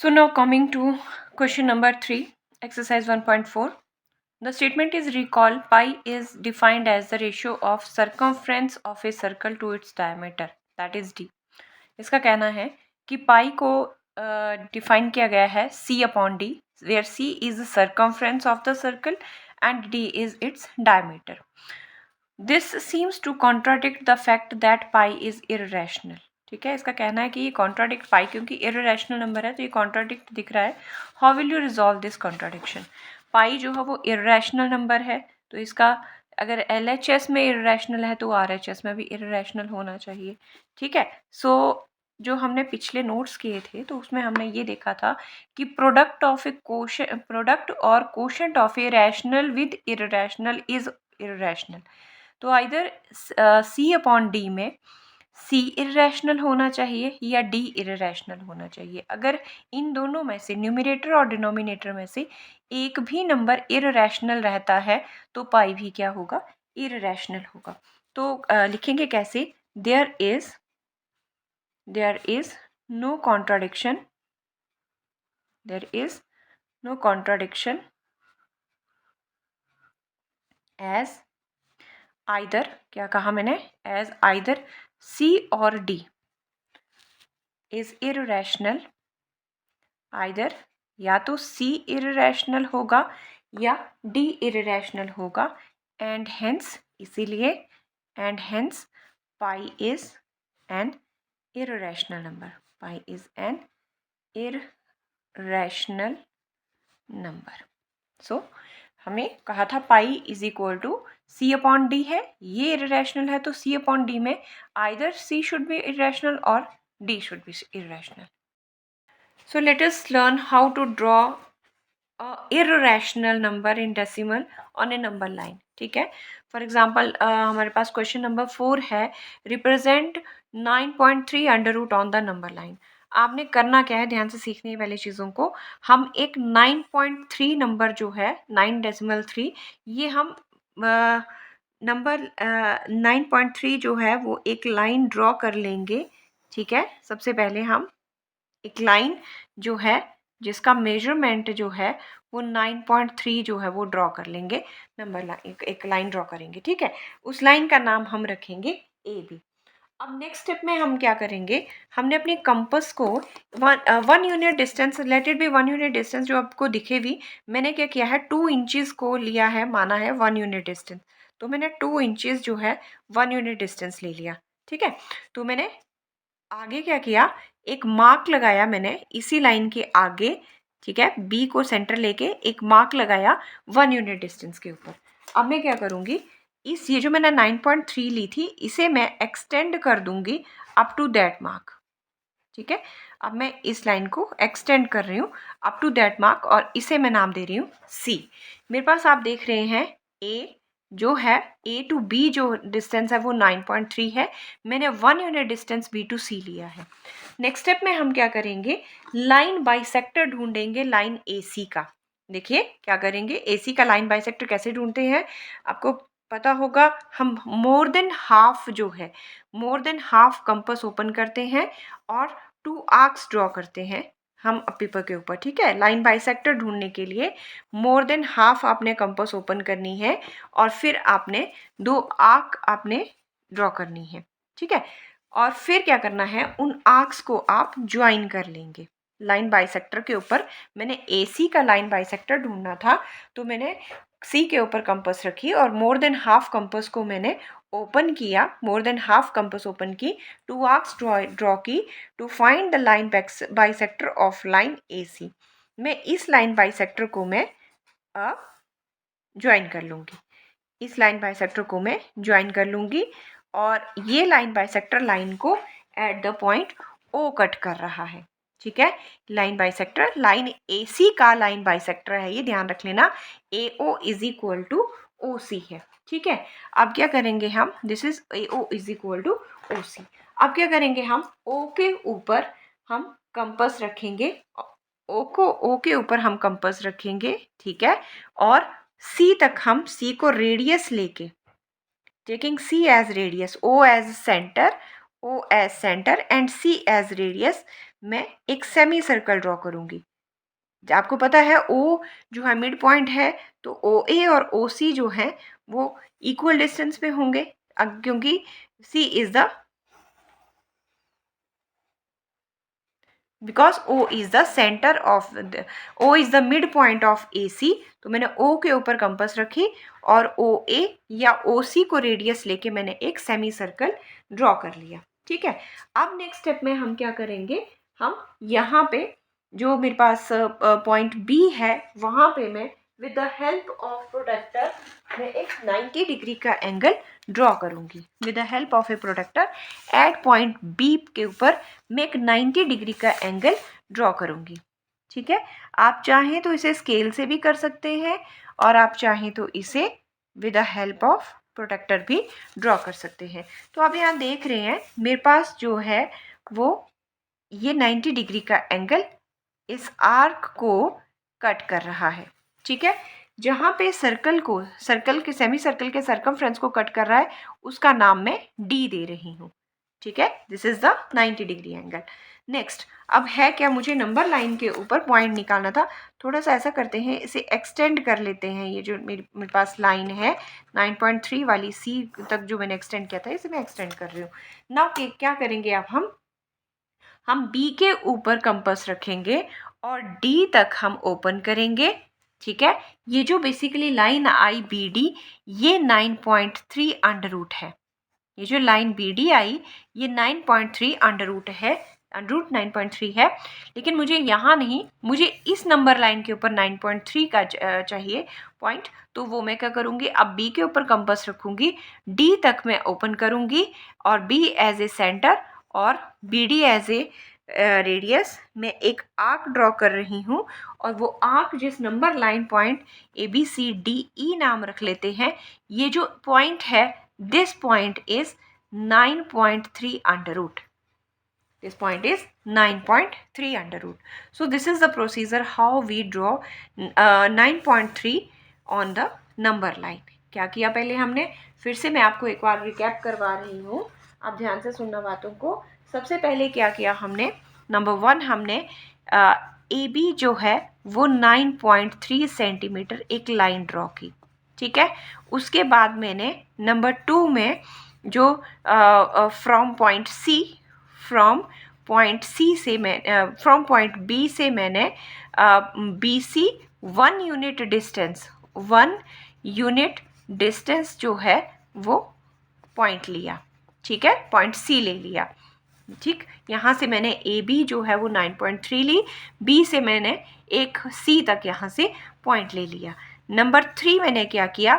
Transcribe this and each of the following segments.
So now coming to question number 3, exercise 1.4. The statement is recall pi is defined as the ratio of circumference of a circle to its diameter, that is d. इसका कहना है कि पाई को define किया गया है c upon d, where c is the circumference of the circle and d is its diameter. This seems to contradict the fact that pi is irrational. ठीक है, इसका कहना है कि ये कॉन्ट्राडिक्ट पाई, क्योंकि इररेशनल नंबर है तो ये कॉन्ट्राडिक्ट दिख रहा है. How will you resolve this contradiction? Pi जो है वो इररेशनल नंबर है, तो इसका अगर LHS में इररेशनल है तो RHS में भी इररेशनल होना चाहिए. ठीक है, सो जो हमने पिछले नोट्स किए थे तो उसमें हमने ये देखा था कि प्रोडक्ट और quotient of a rational with irrational is irrational. तो आइदर C अपॉन डी में C इररेशनल होना चाहिए या D इररेशनल होना चाहिए. अगर इन दोनों में से, न्यूमरेटर और डिनोमिनेटर में से एक भी नंबर इररेशनल रहता है तो पाई भी क्या होगा? इररेशनल होगा. तो लिखेंगे कैसे? There is no contradiction, there is no contradiction as either, क्या कहा मैंने? एज आइदर C और D इज इररेशनल. आइदर या तो C इररेशनल होगा या D इररेशनल होगा, एंड हेंस, इसीलिए and hence pi is an irrational number. Pi is an irrational number. So हमें कहा था pi is equal to C upon D है, ये इररेशनल है तो C अपॉन डी में either C should be irrational और D should be irrational. So let us learn how to draw a irrational number in decimal on a number line. ठीक है, for example हमारे पास question number 4 है, represent 9.3 under root on the number line. आपने करना क्या है, ध्यान से सीखनी है पहले चीज़ों को. हम एक 9.3 नंबर जो है 9.3, ये हम नंबर 9.3 जो है वो एक लाइन ड्रॉ कर लेंगे. ठीक है, सबसे पहले हम एक लाइन जो है जिसका मेजरमेंट जो है वो 9.3 जो है वो ड्रॉ कर लेंगे. नंबर लाइन, एक लाइन ड्रॉ करेंगे. ठीक है, उस लाइन का नाम हम रखेंगे AB. अब नेक्स्ट स्टेप में हम क्या करेंगे, हमने अपनी कंपस को 1 unit distance, let it be 1 unit distance जो आपको दिखे भी, मैंने क्या किया है 2 इंचेस को लिया है, माना है 1 यूनिट डिस्टेंस. तो मैंने 2 इंचेस जो है 1 यूनिट डिस्टेंस ले लिया. ठीक है, तो मैंने आगे क्या किया, एक मार्क लगाया मैंने इसी लाइन के आगे. ठीक है, B को सेंटर लेके एक मार्क लगाया 1 यूनिट डिस्टेंस के ऊपर. अब मैं क्या करूँगी, इस ये जो मैंने 9.3 ली थी इसे मैं एक्सटेंड कर दूंगी अप टू दैट मार्क. ठीक है, अब मैं इस लाइन को एक्सटेंड कर रही हूँ अप टू दैट मार्क और इसे मैं नाम दे रही हूँ C. मेरे पास आप देख रहे हैं A जो है, A टू B जो डिस्टेंस है वो 9.3 है. मैंने 1 unit distance B to C लिया है. नेक्स्ट स्टेप में हम क्या करेंगे, लाइन बाइसेक्टर ढूंढेंगे लाइन AC का. देखिए क्या करेंगे, AC का लाइन बाइसेक्टर कैसे ढूंढते हैं आपको पता होगा. हम मोर देन हाफ जो है, मोर देन हाफ कंपास ओपन करते हैं और 2 आर्क्स ड्रॉ करते हैं हम पेपर के ऊपर. ठीक है, लाइन बाइसेक्टर ढूंढने के लिए मोर देन हाफ आपने कंपास ओपन करनी है और फिर आपने 2 आर्क आपने ड्रॉ करनी है. ठीक है, और फिर क्या करना है, उन आर्क्स को आप ज्वाइन कर लेंगे लाइन बाइसेक्टर के ऊपर. मैंने AC का लाइन बाइसेक्टर ढूंढना था तो मैंने C के ऊपर कंपास रखी और मोर देन हाफ कंपास को मैंने ओपन किया, more than half compass open की, 2 आर्क्स ड्रॉ की to find the line bisector of line AC. मैं इस लाइन बाइसेक्टर को मैं अब ज्वाइन कर लूँगी, इस लाइन बाइसेक्टर को मैं ज्वाइन कर लूँगी और ये लाइन बाइसेक्टर लाइन को at the point O cut कर रहा है. ठीक है, लाइन बाइसेक्टर लाइन AC का लाइन बाइसेक्टर है, ये ध्यान रख लेना. AO is equal to OC है. ठीक है, अब क्या करेंगे हम, this is AO is equal to OC. अब क्या करेंगे, हम O के ऊपर हम कंपास रखेंगे, O के ऊपर हम कंपास रखेंगे. ठीक है, और C तक हम C को रेडियस लेके, taking C as radius, O as centre, O as centre and C as radius मैं एक सेमी सर्कल ड्रॉ करूँगी। आपको पता है O जो है मिड पॉइंट है, तो OA और OC जो है वो इक्वल डिस्टेंस पे होंगे, क्योंकि C is the because O is the centre of O is the mid point of AC। तो मैंने O के ऊपर कंपास रखी और OA या OC को रेडियस लेके मैंने एक सेमी सर्कल ड्रॉ कर लिया। ठीक है, अब नेक्स्ट स्टेप में हम क्या करेंगे, हम यहाँ पे जो मेरे पास पॉइंट B है वहाँ पे मैं with the help of protractor मैं एक 90 डिग्री का एंगल ड्रॉ करूँगी। With the help of a protractor at point B के ऊपर मैं एक 90 डिग्री का एंगल ड्रॉ करूँगी। ठीक है, आप चाहें तो इसे स्केल से भी कर सकते हैं और आप चाहें तो इसे विद द हेल्प ऑफ प्रोडक्टर भी ड्रॉ कर सकते हैं। तो आप यहाँ देख रहे हैं मेरे पास जो है वो ये 90 डिग्री का एंगल इस आर्क को कट कर रहा है। ठीक है, जहाँ पे सर्कल के सेमी सर्कल के सर्कमफ्रेंस को कट कर रहा है उसका नाम मैं D दे रही हूँ। ठीक है, this is the 90 degree angle. Next, अब है क्या, मुझे नंबर लाइन के ऊपर पॉइंट निकालना था। थोड़ा सा ऐसा करते हैं, इसे एक्सटेंड कर लेते हैं। ये जो मेरे पास लाइन है 9.3 वाली C तक जो मैंने एक्सटेंड किया था, इसे मैं एक्सटेंड कर रही हूँ। नाउ क्या करेंगे, अब हम B के ऊपर कंपास रखेंगे और D तक हम ओपन करेंगे। ठीक है, ये जो बेसिकली लाइन आई BD ये 9.3 अंडर रूट है। ये जो लाइन BD आई ये 9.3 अंडर रूट है, अंडर रूट 9.3 है। लेकिन मुझे यहाँ नहीं, मुझे इस नंबर लाइन के ऊपर 9.3 का चाहिए पॉइंट। तो वो मैं क्या करूँगी, अब B के ऊपर कंपास रखूँगी, D तक मैं ओपन करूँगी और B एज ए सेंटर और BD एज ए रेडियस मैं एक आर्क ड्रॉ कर रही हूँ। और वो आर्क जिस नंबर लाइन पॉइंट ABCDE नाम रख लेते हैं, ये जो पॉइंट है this point is 9.3 under root. This point is 9.3 under root. So this is the procedure how we draw 9.3 on the number line. क्या किया पहले हमने, फिर से मैं आपको एक बार रिकैप करवा रही हूँ, आप ध्यान से सुनना बातों को। सबसे पहले क्या किया हमने, नंबर 1 हमने AB जो है वो 9.3 सेंटीमीटर एक लाइन ड्रॉ की। ठीक है, उसके बाद मैंने नंबर 2 में जो फ्रॉम पॉइंट C से मैं फ्रॉम पॉइंट B से मैंने BC 1 यूनिट डिस्टेंस जो है वो पॉइंट लिया। ठीक है, पॉइंट C ले लिया। ठीक, यहाँ से मैंने AB जो है वो 9.3 ली, B से मैंने एक C तक यहाँ से पॉइंट ले लिया। नंबर 3 मैंने क्या किया,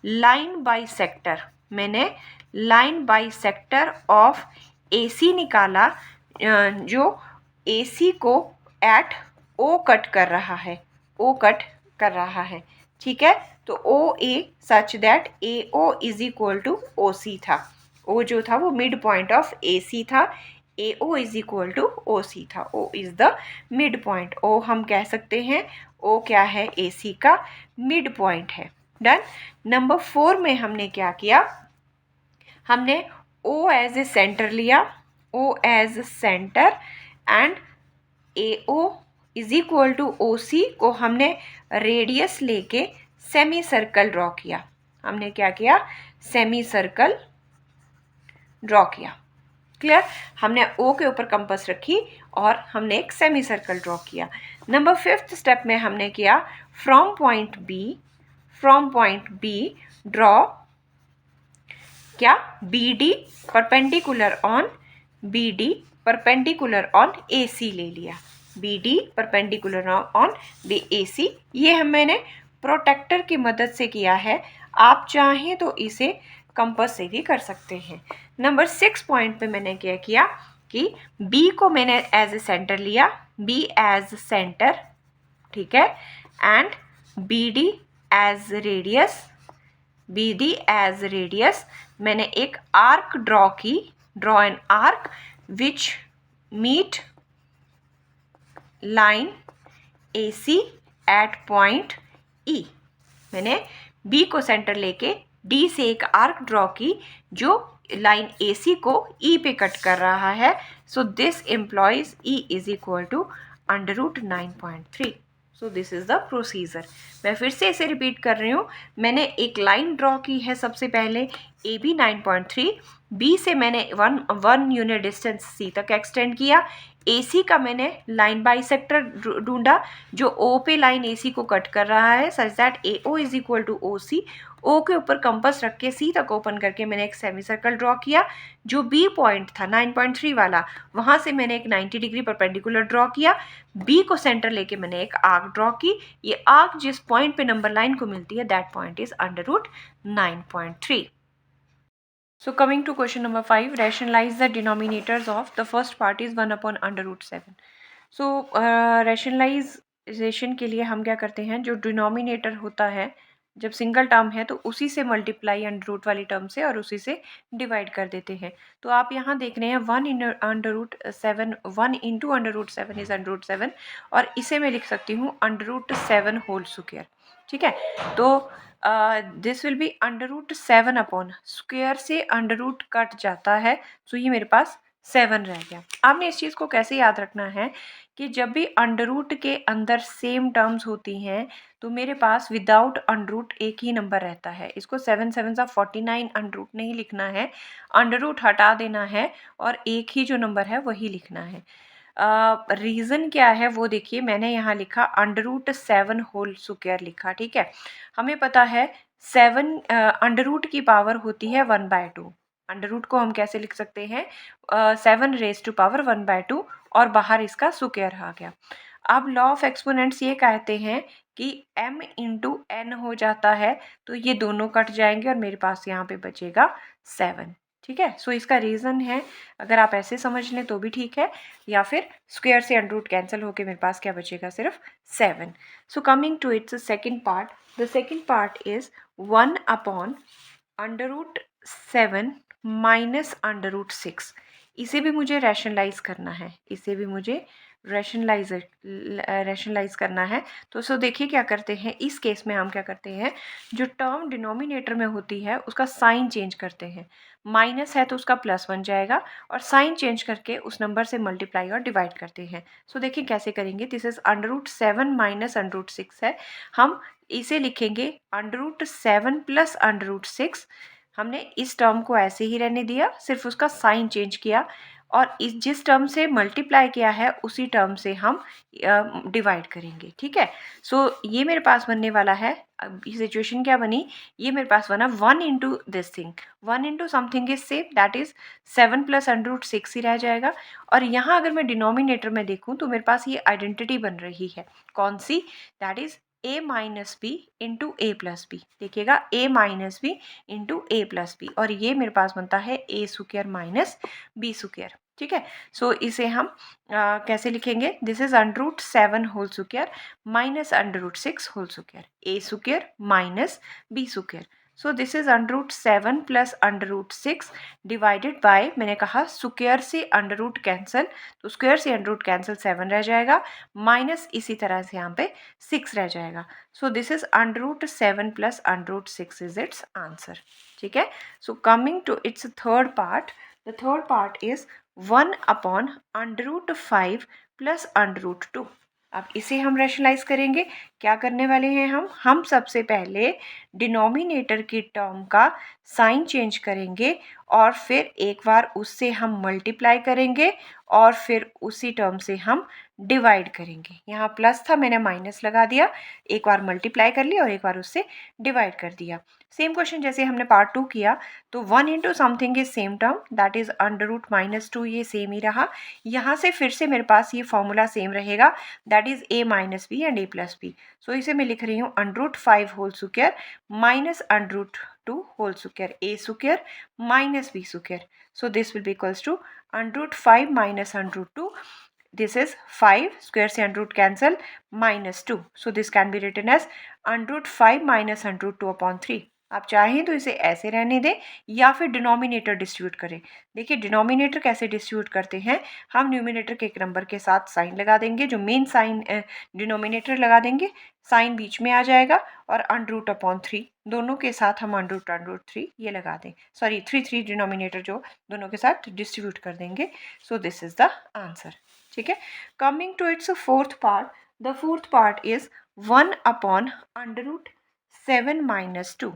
लाइन बाई सेक्टर, मैंने line by sector of AC निकाला जो AC को एट O कट कर रहा है, O कट कर रहा है। ठीक है, तो OA such that AO is equal to OC था। O जो था वो मिड पॉइंट ऑफ AC था, AO is equal to OC था। O is the mid point. O हम कह सकते हैं O क्या है, AC का मिड पॉइंट है। डन। नंबर 4 में हमने क्या किया, हमने O एज ए सेंटर लिया, O as centre and AO is equal to OC को हमने रेडियस लेके सेमी सर्कल ड्रॉ किया। हमने क्या किया, सेमी सर्कल ड्रॉ किया। क्लियर, हमने O के ऊपर कंपास रखी और हमने एक सेमी सर्कल ड्रॉ किया। नंबर 5th स्टेप में हमने किया, फ्रॉम पॉइंट B ड्रॉ क्या, BD परपेंडिकुलर ऑन AC ले लिया। BD परपेंडिकुलर ऑन AC, ये मैंने प्रोटेक्टर की मदद से किया है। आप चाहें तो इसे कंपास से भी कर सकते हैं। नंबर 6 पॉइंट पे मैंने क्या किया कि B को मैंने एज ए सेंटर लिया, B एज सेंटर। ठीक है, एंड BD एज रेडियस मैंने एक आर्क ड्रॉ की, draw an arc which meet line AC at point E। मैंने B को सेंटर लेके डी से एक आर्क ड्रॉ की जो लाइन AC को E पे कट कर रहा है. So this implies E is equal to √9.3. So this is the procedure. मैं फिर से इसे रिपीट कर रही हूँ. मैंने एक लाइन ड्रॉ की है सबसे पहले, AB 9.3, B से मैंने वन यूनिट डिस्टेंस C तक एक्सटेंड किया. AC का मैंने लाइन बाइसेक्टर ढूंढा जो O पे लाइन AC को कट कर रहा है, such that AO is equal to OC. O के ऊपर कंपास रख के C तक ओपन करके मैंने एक सेमी सर्कल ड्रॉ किया. जो B पॉइंट था 9.3 वाला, वहां से मैंने एक 90 डिग्री परपेंडिकुलर ड्रॉ किया. B को सेंटर लेके मैंने एक आर्क ड्रॉ की. ये आर्क जिस पॉइंट पे नंबर लाइन को मिलती है, that point is √9.3. So coming to question number 5, rationalize the denominators of the first part is 1 upon √7. So rationalization के लिए हम क्या करते हैं, जो डिनोमिनेटर होता है जब सिंगल टर्म है तो उसी से मल्टीप्लाई अंडर रूट वाली टर्म से और उसी से डिवाइड कर देते हैं. तो आप यहाँ देख रहे हैं 1 1 into under root 7 is under root 7 और इसे मैं लिख सकती हूँ अंडर रूट 7 होल स्क्वायर. ठीक है, तो this will be under root 7 upon square से अंडर रूट कट जाता है, सो ये मेरे पास 7 रह गया. आपने इस चीज़ को कैसे याद रखना है कि जब भी अंडर रूट के अंदर सेम टर्म्स होती हैं तो मेरे पास विदाउट अंडर रूट एक ही नंबर रहता है. इसको 7 7 सा 49 अंडर रूट नहीं लिखना है, अंडर रूट हटा देना है और एक ही जो नंबर है वही लिखना है. रीज़न क्या है वो देखिए, मैंने यहाँ लिखा अंडर रूट 7 होल स्क्वायर लिखा. ठीक है, हमें पता है 7 अंडर रूट की पावर होती है 1/2. अंडर रूट को हम कैसे लिख सकते हैं, 7 रेज टू पावर 1/2 और बाहर इसका स्क्वायर आ गया. अब लॉ ऑफ एक्सपोनेंट्स ये कहते हैं कि m इंटू n हो जाता है, तो ये दोनों कट जाएंगे और मेरे पास यहाँ पे बचेगा 7. ठीक है, सो इसका रीज़न है, अगर आप ऐसे समझ लें तो भी ठीक है, या फिर स्क्वायर से अंडर रूट कैंसिल होके मेरे पास क्या बचेगा, सिर्फ 7. So coming to its second part, the second part is 1 upon under root 7 minus under root 6. इसे भी मुझे रैशनलाइज करना है, इसे भी मुझे रैशनलाइज करना है. तो सो देखिए क्या करते हैं, इस केस में हम क्या करते हैं, जो टर्म डिनोमिनेटर में होती है उसका साइन चेंज करते हैं. माइनस है तो उसका प्लस बन जाएगा और साइन चेंज करके उस नंबर से मल्टीप्लाई और डिवाइड करते हैं. सो देखिए कैसे करेंगे. This is under root 7 minus under root 6 है, हम इसे लिखेंगे under root 7 plus under root 6. हमने इस टर्म को ऐसे ही रहने दिया, सिर्फ उसका साइन चेंज किया और इस जिस टर्म से मल्टीप्लाई किया है उसी टर्म से हम डिवाइड करेंगे. ठीक है, सो ये मेरे पास बनने वाला है. अब ये सिचुएशन क्या बनी, ये मेरे पास बना 1 into this thing, 1 into something is same, that is 7 plus under root 6 ही रह जाएगा. और यहाँ अगर मैं डिनोमिनेटर में देखूँ तो मेरे पास ये आइडेंटिटी बन रही है, कौन सी, that is a minus B into A plus B. देखिएगा a minus B into A plus B, और ये मेरे पास बनता है a square minus B square. ठीक है, सो इसे हम कैसे लिखेंगे, this is under root 7 whole square minus under root 6 whole square, a square minus b square. So this is under root 7 plus under root 6 divided bye, मैंने कहा square से under root cancel, तो square से under root cancel 7 रह जाएगा, minus इसी तरह से यहाँ पे 6 रह जाएगा. So this is under root 7 plus under root 6 is its answer. ठीक है, so coming to its third part, the third part is 1 upon under root 5 plus under root 2. अब इसे हम रैशनलाइज करेंगे. क्या करने वाले हैं हम सबसे पहले डिनोमिनेटर की टर्म का साइन चेंज करेंगे और फिर एक बार उससे हम मल्टीप्लाई करेंगे और फिर उसी टर्म से हम डिवाइड करेंगे. यहाँ प्लस था, मैंने माइनस लगा दिया, एक बार मल्टीप्लाई कर लिया और एक बार उससे डिवाइड कर दिया. सेम क्वेश्चन जैसे हमने पार्ट 2 किया, तो 1 into something is same term, that is under root -2, ये सेम ही रहा. यहाँ से फिर से मेरे पास ये फॉर्मूला सेम रहेगा, that is a minus B and a plus B. So इसे मैं लिख रही हूँ under root 5 whole square minus under root 2 whole square, a square minus b square. So this will be equals to under root 5 minus under root 2. This is 5, square से under root cancel, minus 2. So this can be written as under root 5 minus under root 2 upon 3. आप चाहें तो इसे ऐसे रहने दें या फिर डिनोमिनेटर डिस्ट्रीब्यूट करें। देखिए डिनोमिनेटर कैसे डिस्ट्रीब्यूट करते हैं, हम न्यूमिनेटर के एक नंबर के साथ साइन लगा देंगे, जो मेन साइन डिनोमिनेटर लगा देंगे, साइन बीच में आ जाएगा और √/3 दोनों के साथ हम √3 ये लगा दें, सॉरी 3 डिनोमिनेटर जो दोनों के साथ डिस्ट्रीब्यूट कर देंगे। So this is the answer. ठीक है, coming to its fourth part, the fourth part is 1/7 - 2।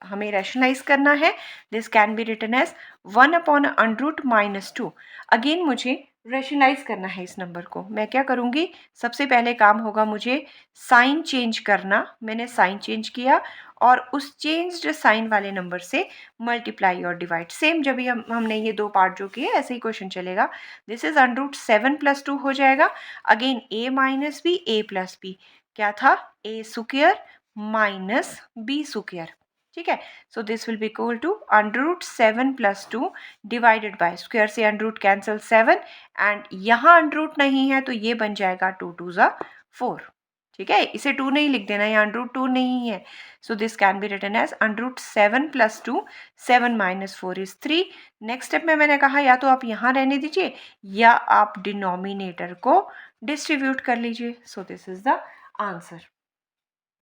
हमें रैशनलाइज करना है। This can be written as 1/√-2। Again मुझे रैशनलाइज करना है इस नंबर को। मैं क्या करूँगी, सबसे पहले काम होगा मुझे साइन चेंज करना। मैंने साइन चेंज किया और उस चेंज्ड साइन वाले नंबर से मल्टीप्लाई और डिवाइड। सेम जब भी हमने ये दो पार्ट जो किए ऐसे ही क्वेश्चन चलेगा। दिस इज √7 + 2 हो जाएगा। Again a - b a + b क्या था, a² - b²। ठीक है, so this will be equal to √7 + 2 divided by square से √ कैंसिल 7 एंड यहाँ √ नहीं है तो ये बन जाएगा 2 × 4। ठीक है, इसे 2 नहीं लिख देना, यहाँ √2 नहीं है। So this can be written as √7 + 2, 7 - 4 is 3। Next step में मैंने कहा या तो आप यहाँ रहने दीजिए या आप डिनोमिनेटर को डिस्ट्रीब्यूट कर लीजिए। सो दिस इज द आंसर।